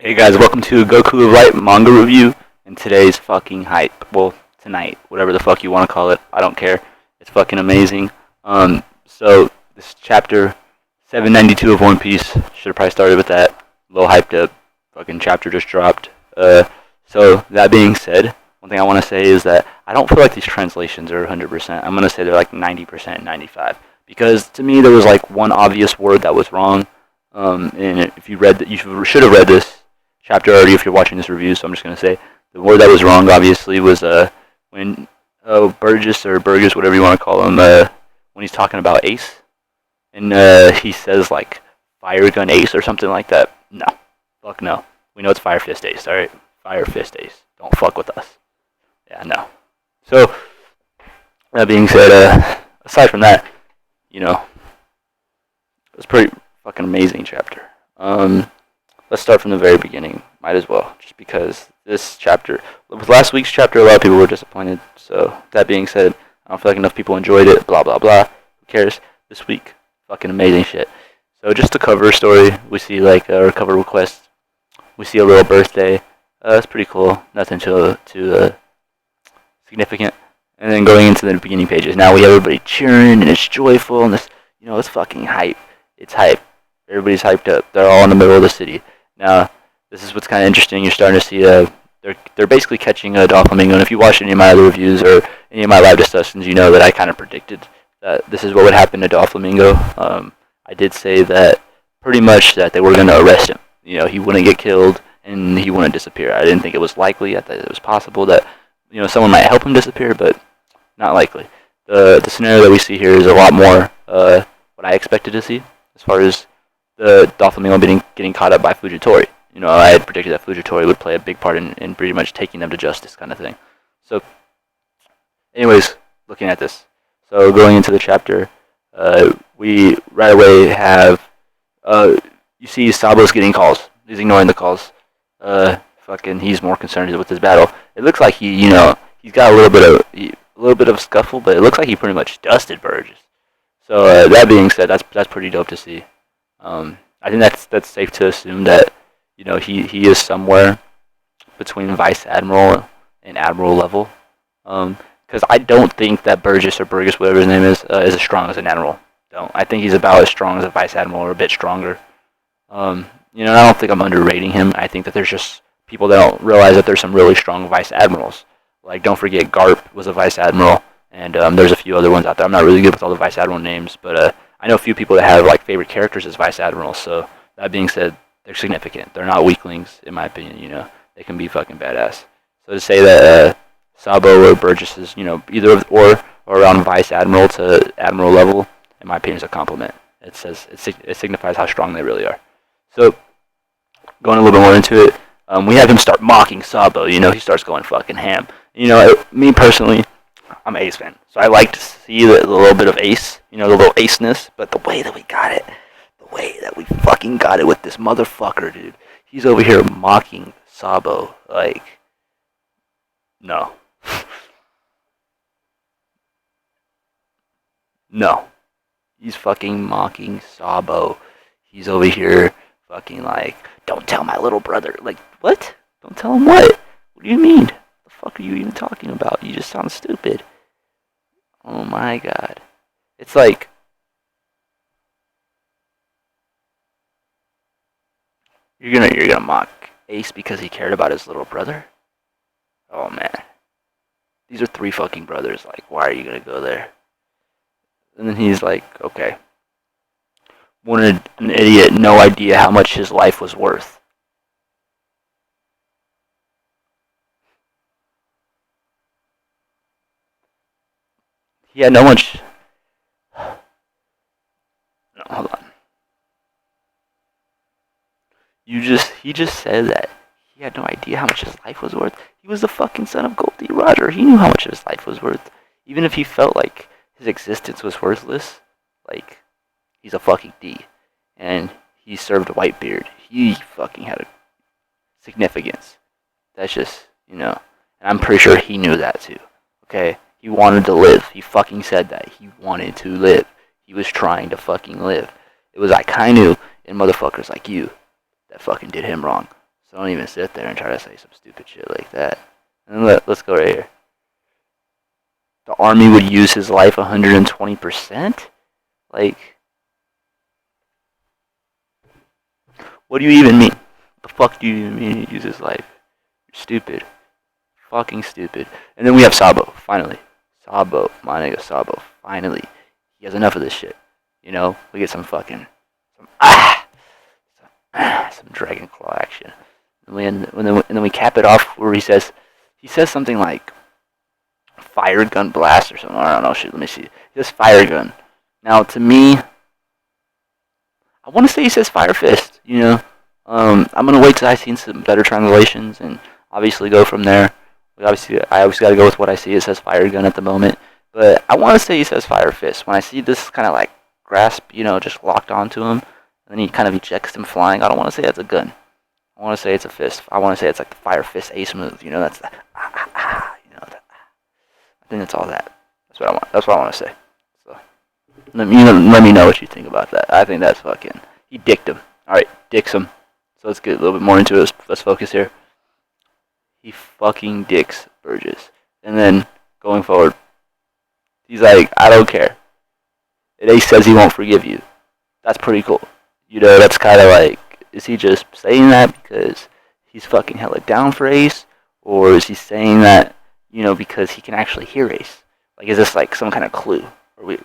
Hey guys, welcome to Goku of Light manga review and today's fucking hype. Well, tonight, whatever the fuck you want to call it, I don't care. It's fucking amazing. So this chapter 792 of One Piece should have probably started with that. A little hyped up. Fucking chapter just dropped. So that being said, one thing I want to say is that I don't feel like these translations are 100%. I'm gonna say they're like 90%, 95, because to me there was like one obvious word that was wrong. And if you read that, you should have read this chapter already if you're watching this review, so I'm just going to say the word that was wrong, obviously, was when Burgess, or Burgess, whatever you want to call him, when he's talking about Ace, and he says, like, Fire Gun Ace or something like that. No. Fuck no. We know it's Fire Fist Ace, alright? Fire Fist Ace. Don't fuck with us. Yeah, no. So, that being said, aside from that, you know, it was pretty fucking amazing chapter. Let's start from the very beginning. Might as well, just because this chapter, with last week's chapter, a lot of people were disappointed. So that being said, I don't feel like enough people enjoyed it. Blah blah blah. Who cares? This week, fucking amazing shit. So just to cover a story, we see like a cover request. We see a little birthday. That's pretty cool. Nothing too significant. And then going into the beginning pages, now we have everybody cheering and it's joyful and this, it's fucking hype. It's hype. Everybody's hyped up. They're all in the middle of the city. Now, this is what's kind of interesting. You're starting to see they're basically catching a Doflamingo. And if you watch any of my other reviews or any of my live discussions, you know that I kind of predicted that this is what would happen to Doflamingo. I did say that pretty much that they were going to arrest him. He wouldn't get killed and he wouldn't disappear. I didn't think it was likely. I thought it was possible that someone might help him disappear, but not likely. The scenario that we see here is a lot more what I expected to see as far as the Doflamingo getting caught up by Fujitori. I had predicted that Fujitori would play a big part in pretty much taking them to justice, kind of thing. So, anyways, looking at this. So, going into the chapter, we right away have, you see Sabo's getting calls. He's ignoring the calls. He's more concerned with his battle. It looks like he's got a little bit of a scuffle, but it looks like he pretty much dusted Burgess. So, that being said, that's pretty dope to see. I think that's safe to assume that he is somewhere between Vice Admiral and Admiral level, because I don't think that Burgess or Burgess, whatever his name is as strong as an Admiral. I think he's about as strong as a Vice Admiral or a bit stronger. I don't think I'm underrating him. I think that there's just people that don't realize that there's some really strong Vice Admirals. Like, don't forget Garp was a Vice Admiral, and there's a few other ones out there. I'm not really good with all the Vice Admiral names, but I know a few people that have like favorite characters as Vice Admirals. So that being said, they're significant. They're not weaklings, in my opinion. They can be fucking badass. So to say that Sabo or Burgess is either or around Vice Admiral to Admiral level, in my opinion, is a compliment. It signifies how strong they really are. So going a little bit more into it, we have him start mocking Sabo. He starts going fucking ham. Me personally, I'm an Ace fan, so I like to see the little bit of Ace, the little Aceness, but the way that we got it, the way that we fucking got it with this motherfucker, dude. He's over here mocking Sabo, like, no. No. He's fucking mocking Sabo. He's over here fucking like, don't tell my little brother. Like, what? Don't tell him what? What do you mean? The fuck are you even talking about? You just sound stupid. Oh my god. It's like, you're gonna mock Ace because he cared about his little brother? Oh man. These are 3 fucking brothers. Like, why are you gonna go there? And then he's like, okay. Wanted an idiot, no idea how much his life was worth. He had no much. No, hold on. He just said that he had no idea how much his life was worth. He was the fucking son of Goldie Roger. He knew how much his life was worth. Even if he felt like his existence was worthless, like, he's a fucking D. And he served Whitebeard. He fucking had a significance. That's just, and I'm pretty sure he knew that too. Okay? He wanted to live. He fucking said that. He wanted to live. He was trying to fucking live. It was Akainu and motherfuckers like you that fucking did him wrong. So don't even sit there and try to say some stupid shit like that. And let's go right here. The army would use his life 120%? Like, what do you even mean? What the fuck do you even mean he uses his life? You're stupid. Fucking stupid. And then we have Sabo, finally. Sabo, my nigga Sabo, finally. He has enough of this shit. You know, we get some Dragon Claw action. And then we cap it off where he says something like fire gun blast or something. I don't know. Shit, let me see. He says fire gun. Now, to me, I want to say he says fire fist. You know, I'm gonna wait till I see some better translations and obviously go from there. I obviously gotta go with what I see. It says fire gun at the moment, but I want to say he says fire fist. When I see this kind of like grasp, you know, just locked onto him, and then he kind of ejects him flying. I don't want to say that's a gun. I want to say it's a fist. I want to say it's like the fire fist ace move. You know, that's the you know. I think that's all that. That's what I want. That's what I want to say. So let me know what you think about that. I think that's fucking. He dicked him. All right, dicks him. So let's get a little bit more into it. Let's focus here. He fucking dicks Burgess, and then going forward, he's like, I don't care. And Ace says he won't forgive you. That's pretty cool. You know, that's kind of like. Is he just saying that because he's fucking hella down for Ace? Or is he saying that, you know, because he can actually hear Ace? Like, is this like some kind of clue? Is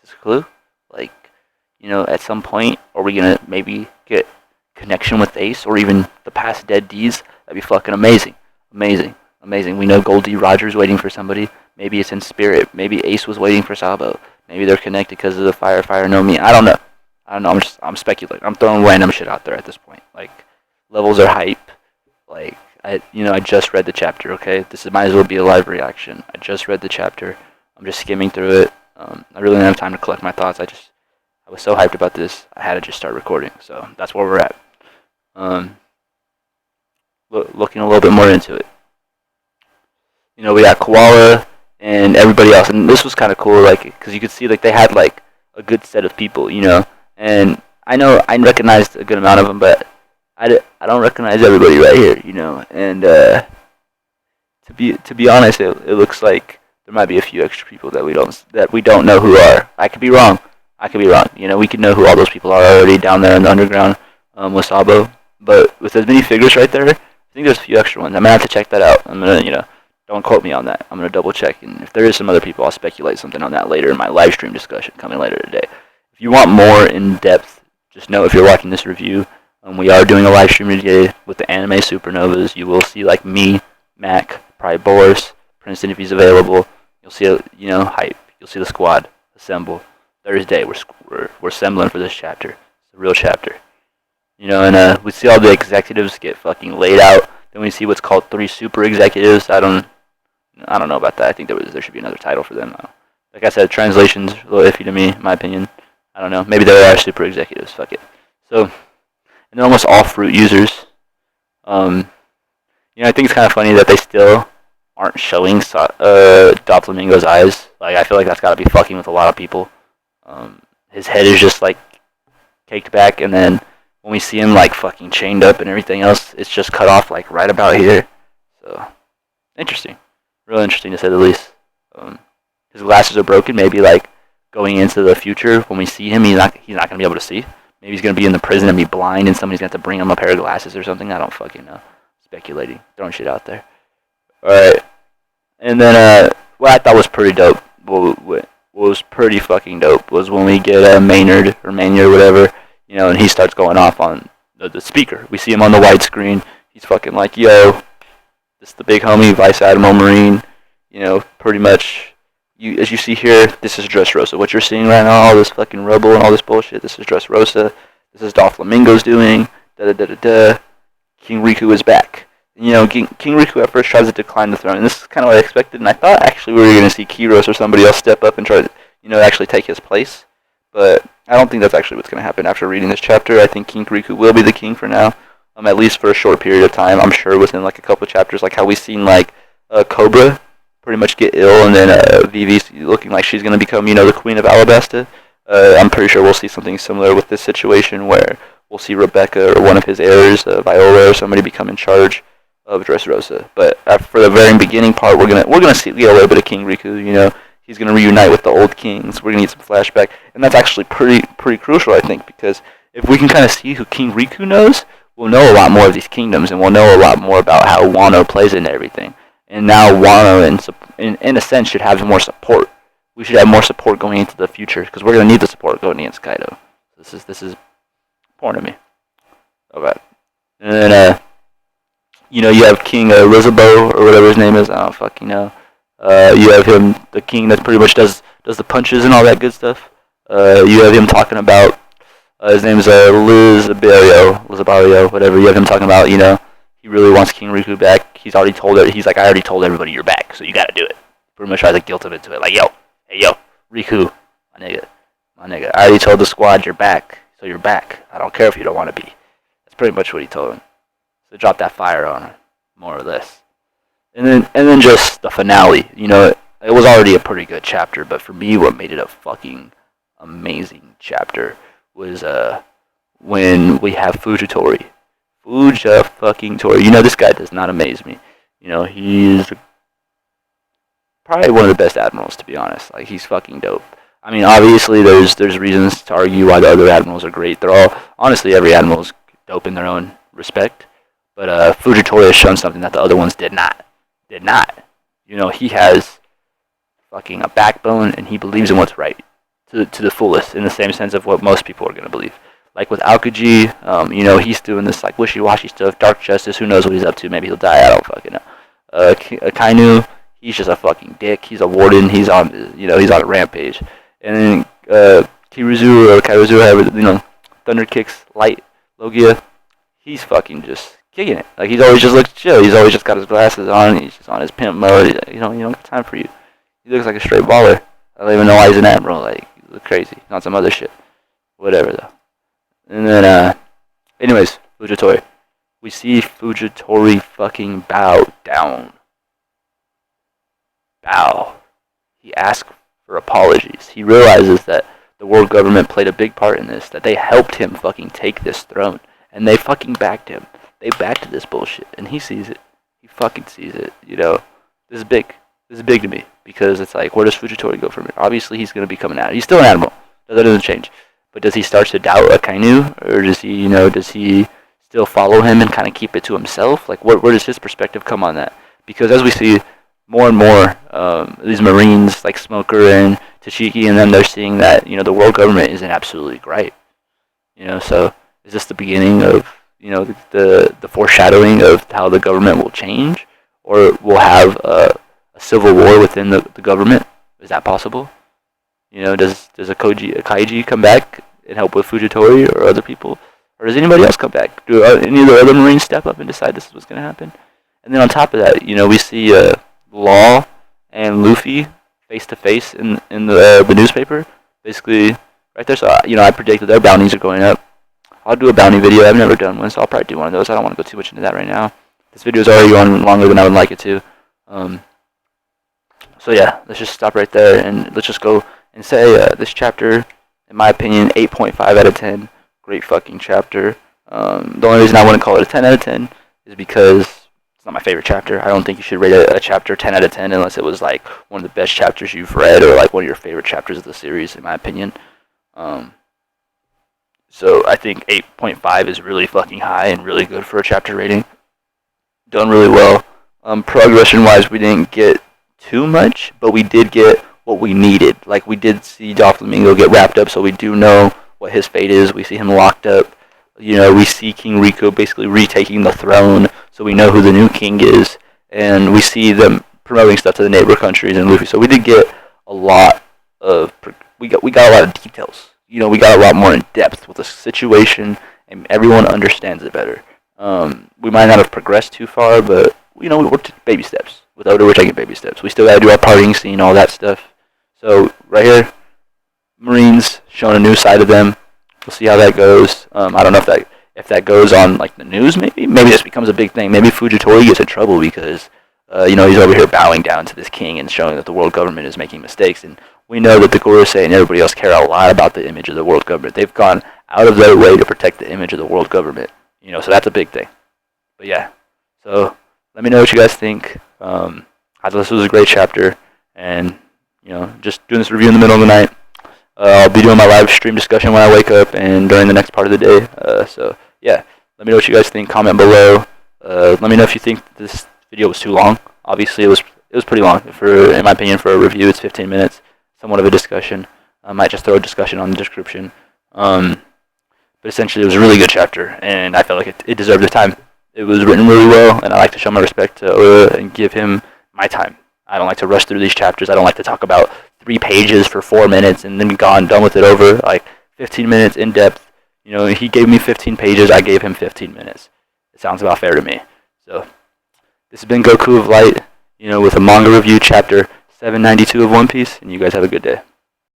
this a clue? Like, you know, at some point, are we going to maybe get connection with Ace or even the past dead D's? That'd be fucking amazing. Amazing. Amazing. We know Goldie Roger's waiting for somebody. Maybe it's in spirit. Maybe Ace was waiting for Sabo. Maybe they're connected because of the fire, no me. I don't know. I'm speculating. I'm throwing random shit out there at this point. Like, levels are hype. Like, I just read the chapter, okay? This might as well be a live reaction. I just read the chapter. I'm just skimming through it. I really didn't have time to collect my thoughts. I was so hyped about this, I had to just start recording. So, that's where we're at. Looking a little bit more into it. You know, we got Koala and everybody else. And this was kind of cool, like, because you could see, like, they had, like, a good set of people, you know? And I know I recognized a good amount of them, but I don't recognize everybody right here, you know. And to be honest, it looks like there might be a few extra people that we don't know who are. I could be wrong. You know, we could know who all those people are already down there in the underground with Sabo. But with as many figures right there, I think there's a few extra ones. I'm gonna have to check that out. I'm gonna, you know, don't quote me on that. I'm gonna double check, and if there is some other people, I'll speculate something on that later in my live stream discussion coming later today. If you want more in depth, just know if you're watching this review, we are doing a live stream today with the anime supernovas. You will see like me, Mac, probably Boris, Princeton if he's available. You'll see, you know, hype. You'll see the squad assemble Thursday. We're assembling for this chapter. It's a real chapter, you know. And we see all the executives get fucking laid out. Then we see what's called 3 super executives. I don't know about that. I think there should be another title for them. Like I said, translation's a little iffy to me, in my opinion. I don't know. Maybe there are super executives. Fuck it. So, and they're almost all fruit users. You know, I think it's kind of funny that they still aren't showing Doflamingo's eyes. Like, I feel like that's got to be fucking with a lot of people. His head is just like caked back, and then when we see him like fucking chained up and everything else, it's just cut off like right about here. So, interesting. Real interesting to say the least. His glasses are broken. Maybe like going into the future, when we see him, he's not gonna be able to see. Maybe he's gonna be in the prison and be blind, and somebody's gonna have to bring him a pair of glasses or something. I don't fucking know. Speculating, throwing shit out there. All right, and then what I thought was pretty dope. What was pretty fucking dope was when we get Maynard or whatever, you know, and he starts going off on the speaker. We see him on the widescreen. He's fucking like, yo, this is the big homie, Vice Admiral Marine. You know, pretty much. As you see here, this is Dressrosa. What you're seeing right now, all this fucking rubble and all this bullshit, this is Dressrosa. This is Doflamingo's doing. King Riku is back. You know, King Riku at first tries to decline the throne, and this is kind of what I expected. And I thought actually we were going to see Kiros or somebody else step up and try to, you know, actually take his place. But I don't think that's actually what's going to happen after reading this chapter. I think King Riku will be the king for now, at least for a short period of time. I'm sure within like a couple of chapters, like how we seen like Cobra pretty much get ill, and then Vivi looking like she's going to become, you know, the Queen of Alabasta. I'm pretty sure we'll see something similar with this situation where we'll see Rebecca or one of his heirs, Viola or somebody, become in charge of Dressrosa. But for the very beginning part, we're gonna see a little bit of King Riku. You know, he's gonna reunite with the old kings. We're gonna get some flashback, and that's actually pretty crucial, I think, because if we can kind of see who King Riku knows, we'll know a lot more of these kingdoms, and we'll know a lot more about how Wano plays into everything. And now Wano, in a sense, should have more support. We should have more support going into the future, because we're gonna need the support going against Kaido. This is important to me. Okay, and then you know, you have King Rizabo, or whatever his name is. I don't fucking know. You have him, the king that pretty much does the punches and all that good stuff. You have him talking about his name is Lizabario, whatever. You have him talking about, you know, he really wants King Riku back. He's already told it. He's like, I already told everybody you're back, so you gotta do it. Pretty much tries to guilt him into it. Like, hey, Riku, my nigga. I already told the squad you're back, so you're back. I don't care if you don't want to be. That's pretty much what he told him. So drop that fire on her, more or less. And then just the finale. You know, it was already a pretty good chapter, but for me, what made it a fucking amazing chapter was when we have Fujitori. Fucking Tori. You know, this guy does not amaze me. You know, he's probably one of the best admirals, to be honest. Like, he's fucking dope. I mean, obviously, there's reasons to argue why the other admirals are great. They're all, honestly, every admiral is dope in their own respect. But Fujitori has shown something that the other ones did not. You know, he has fucking a backbone, and he believes in what's right to the fullest, in the same sense of what most people are going to believe. Like with Aokiji, you know, he's doing this like wishy-washy stuff, dark justice, who knows what he's up to, maybe he'll die, I don't fucking know. Kainu, he's just a fucking dick, he's a warden, he's on, you know, he's on a rampage. And then Kirizu, or Kairuzu, however, you know, Thunder Kicks, Light, Logia, he's fucking just kicking it. Like, he's always just looks chill, he's always just got his glasses on, he's just on his pimp mode, you know, he don't got time for you. He looks like a straight baller. I don't even know why he's an admiral, like, he looks crazy, not some other shit. Whatever, though. And then, anyways, Fujitori. We see Fujitori fucking bow down. Bow. He asks for apologies. He realizes that the world government played a big part in this, that they helped him fucking take this throne, and they fucking backed him. They backed this bullshit, and he sees it. He fucking sees it, you know. This is big. This is big to me, because it's like, where does Fujitori go from here? Obviously, he's going to become an admiral. He's still an admiral. That doesn't change. But does he start to doubt Akainu, or does he, you know, does he still follow him and kind of keep it to himself? Like, where does his perspective come on that? Because as we see more and more, these Marines, like Smoker and Tashiki and them, they're seeing that, you know, the world government isn't absolutely right. You know, so is this the beginning of, you know, the foreshadowing of how the government will change? Or we'll have a civil war within the government? Is that possible? You know, does a Kaiji come back and help with Fujitori or other people? Or does anybody else come back? Do any of the other Marines step up and decide this is what's going to happen? And then on top of that, you know, we see Law and Luffy face to face in the newspaper. Basically, right there. So, you know, I predict that their bounties are going up. I'll do a bounty video. I've never done one, so I'll probably do one of those. I don't want to go too much into that right now. This video is already going longer than I would like it to. So yeah, let's just stop right there and let's just go and say this chapter, in my opinion, 8.5 out of 10. Great fucking chapter. The only reason I wouldn't call it a 10 out of 10 is because it's not my favorite chapter. I don't think you should rate a chapter 10 out of 10 unless it was like one of the best chapters you've read or like one of your favorite chapters of the series, in my opinion. So I think 8.5 is really fucking high and really good for a chapter rating. Done really well. Progression-wise, we didn't get too much, but we did get what we needed. Like, we did see Doflamingo get wrapped up, so we do know what his fate is. We see him locked up. You know, we see King Rico basically retaking the throne, so we know who the new king is. And we see them promoting stuff to the neighbor countries and Luffy. So we did get a lot of, we got a lot of details. You know, we got a lot more in depth with the situation, and everyone understands it better. We might not have progressed too far, but, you know, we're baby steps. With Oda, we're taking baby steps. We still gotta do our partying scene, all that stuff. So, right here, Marines, showing a new side of them. We'll see how that goes. I don't know if that goes on, like, the news, maybe? Maybe this becomes a big thing. Maybe Fujitori gets in trouble because, you know, he's over here bowing down to this king and showing that the world government is making mistakes. And we know that the Gorosei and everybody else care a lot about the image of the world government. They've gone out of their way to protect the image of the world government. So that's a big thing. But yeah, so let me know what you guys think. I thought this was a great chapter, and just doing this review in the middle of the night. I'll be doing my live stream discussion when I wake up and during the next part of the day. So yeah, let me know what you guys think. Comment below. Let me know if you think this video was too long. Obviously, it was pretty long. In my opinion, for a review, it's 15 minutes. Somewhat of a discussion. I might just throw a discussion on the description. But essentially, it was a really good chapter, and I felt like it deserved the time. It was written really well, and I like to show my respect to Oda and give him my time. I don't like to rush through these chapters. I don't like to talk about 3 pages for 4 minutes and then done with it over. Like 15 minutes in depth. He gave me 15 pages. I gave him 15 minutes. It sounds about fair to me. So this has been Goku of Light, with a manga review, chapter 792 of One Piece, and you guys have a good day.